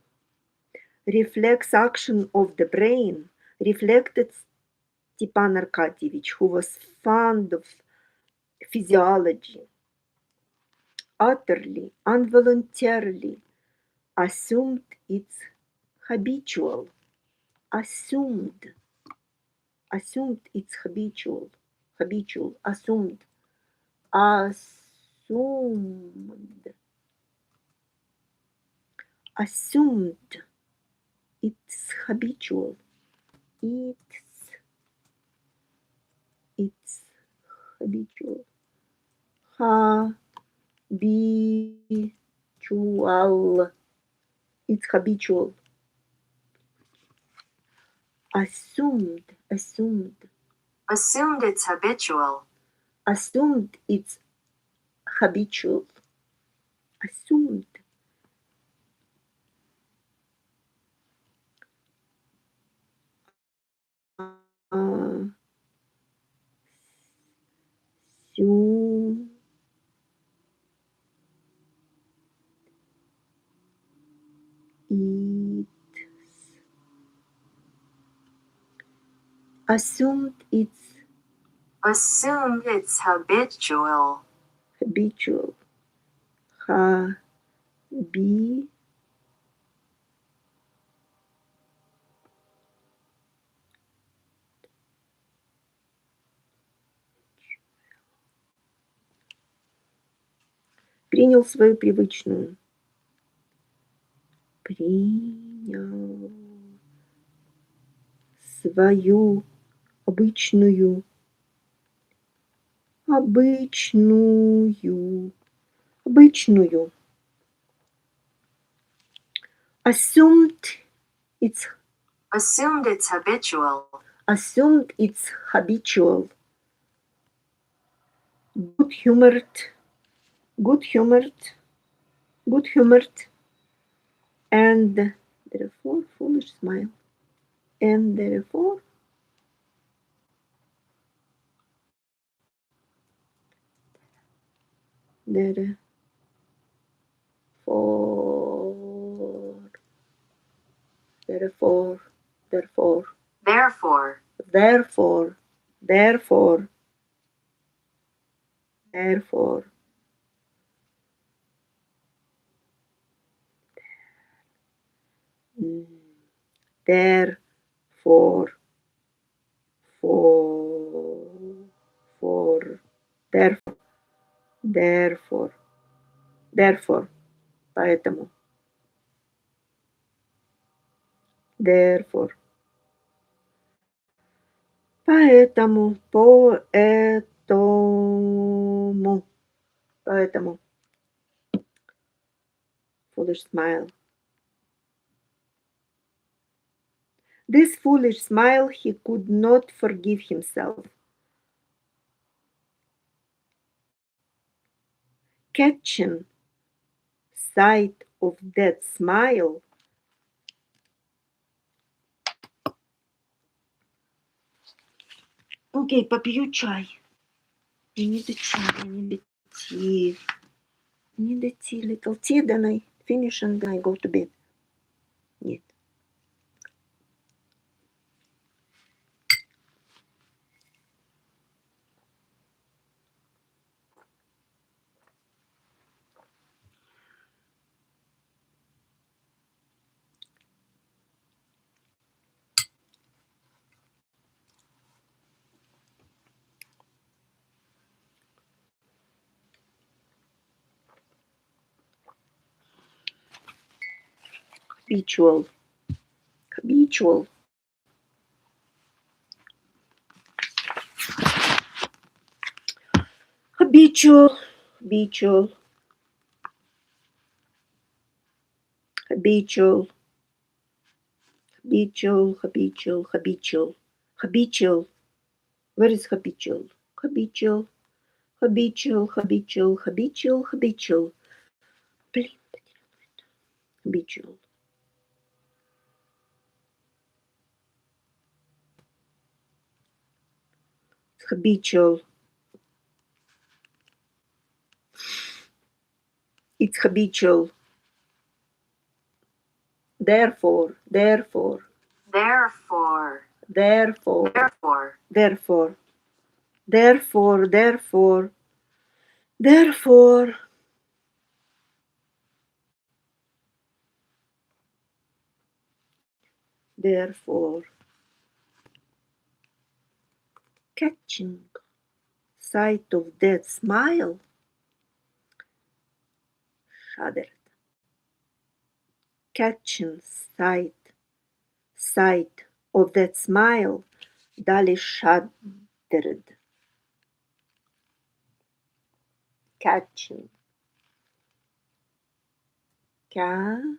reflex action of the brain, reflected Stepan Arkadyevich, who was fond of physiology, utterly, involuntarily, assumed it's habitual, assumed it's habitual, assumed it's habitual, it's habitual. Habitual. It's habitual. Assumed. Assumed it's habitual. Assumed it's habitual. Assumed. Assume. Assumed it's Assumed it's habitual. habitual. Принял свою привычную. Принял свою обычную. Обычную. Assumed it's habitual. Assumed it's habitual. Good-humored. And therefore foolish smile. And therefore therefore therefore, поэтому, поэтому, foolish smile. This foolish smile he could not forgive himself. Catching sight of that smile, окей, попью чай. I need a tea, little tea, then I finish and then I go to bed. Нет. Habitual. Habitual. Where is habitual? Habitual. Блин, habitual. Habitual. It's habitual. Therefore. Catching sight of that smile, shuddered. Catching sight of that smile, Dolly shuddered. catching, catching,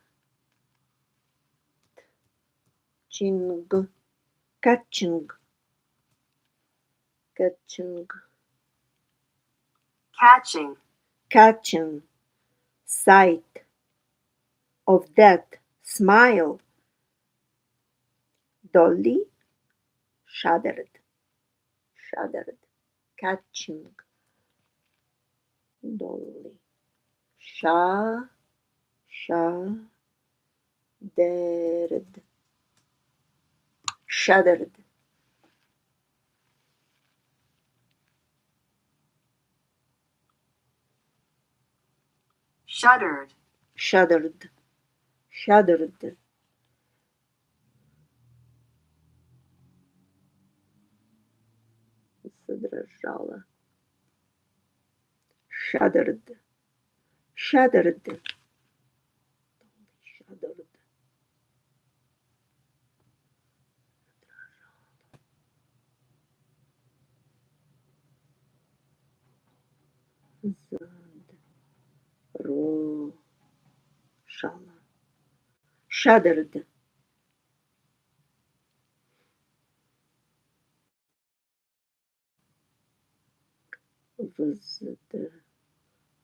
catching, catching, catching, catching sight of that smile. Dolly shuddered, catching. Dolly shuddered, shuddered. shuddered, Shuddered, shuddered. Задрожала. Shuddered, shuddered, shuddered. Задрожала. Shuddered.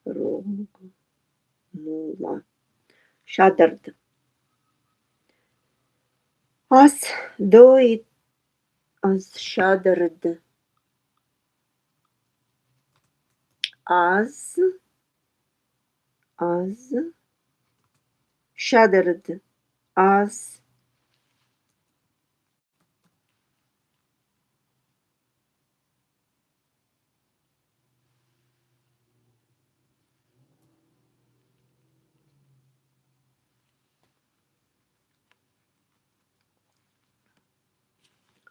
Вздрогнула. Shuddered. As though it as shuddered. As shuddered. As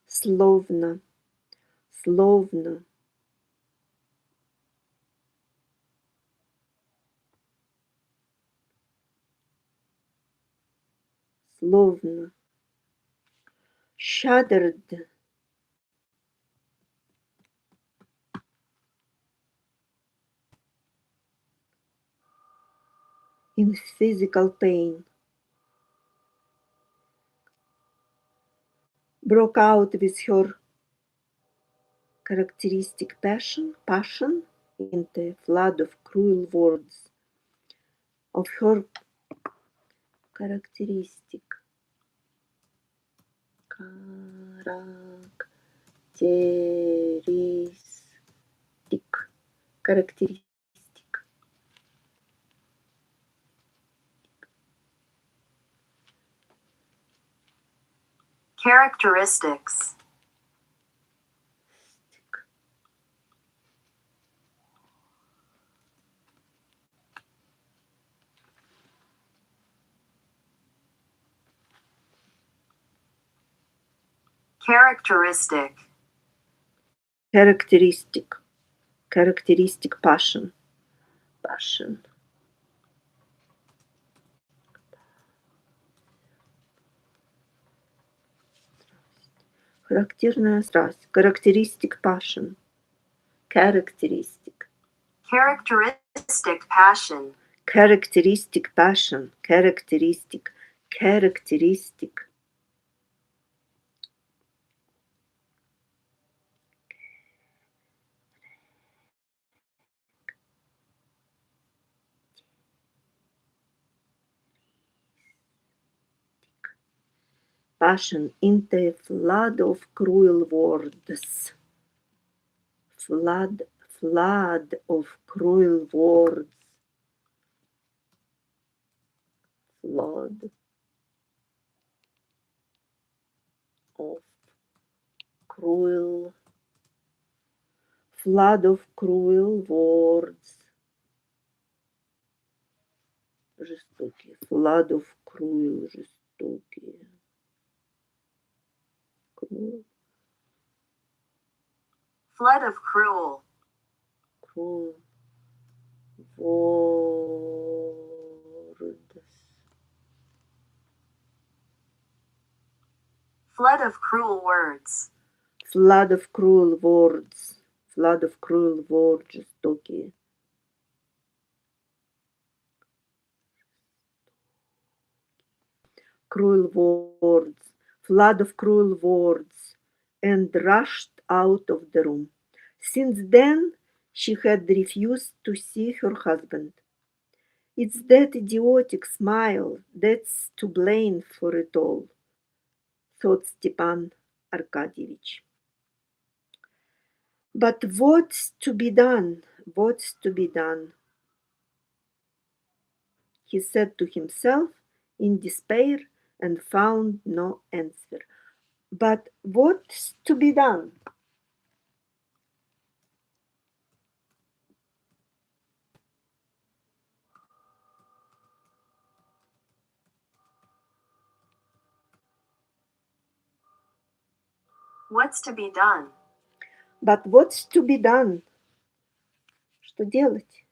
словно, словно. Словно. Shuddered. In physical pain. Broke out with her characteristic passion into a flood of cruel words. Of her characteristic characteristic characteristics, characteristic, characteristic passion характерная страсть characteristic passion characteristic passion, characteristic passion characteristic passion into a flood of cruel words. Flood of cruel words. Flood of cruel words. Жестокие. Flood of cruel, жестокие. Cruel. flood of cruel, Cruel words. flood of cruel words, Flood of cruel words. Flood of cruel words. Жестокие. cruel words, flood of cruel words, and rushed out of the room. Since then, she had refused to see her husband. It's that idiotic smile that's to blame for it all, thought Stepan Arkadyevich. But what's to be done? What's to be done? He said to himself in despair and found no answer. But what's to be done? What's to be done? But what's to be done? Что делать?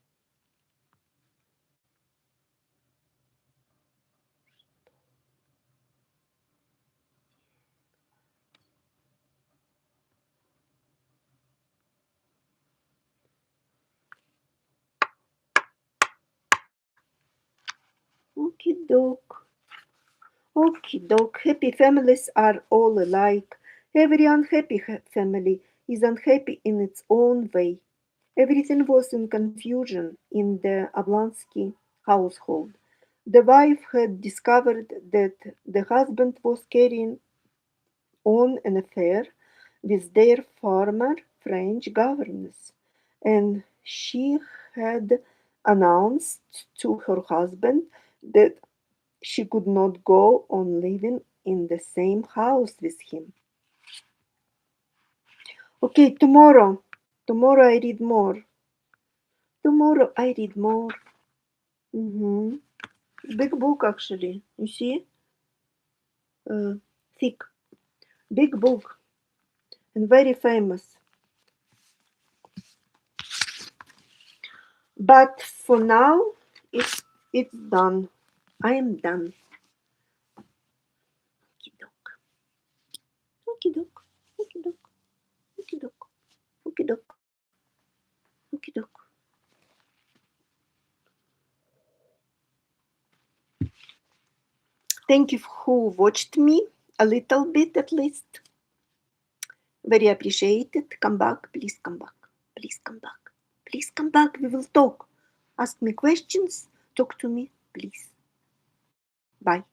Okey-doke. Okey-doke. Happy families are all alike. Every unhappy family is unhappy in its own way. Everything was in confusion in the Ablansky household. The wife had discovered that the husband was carrying on an affair with their former French governess, and she had announced to her husband that she could not go on living in the same house with him. Okay, tomorrow I read more. Tomorrow I read more. Big book actually. You see? Thick. Big book. And very famous. But for now, it's done. I am done. Okey-doke. Okey-doke. Okey-doke. Okey-doke. Okey-doke. Okey-doke. Thank you who watched me a little bit at least. Very appreciated. Come back. Please come back. Please come back. Please come back. We will talk. Ask me questions. Talk to me, please. Bye.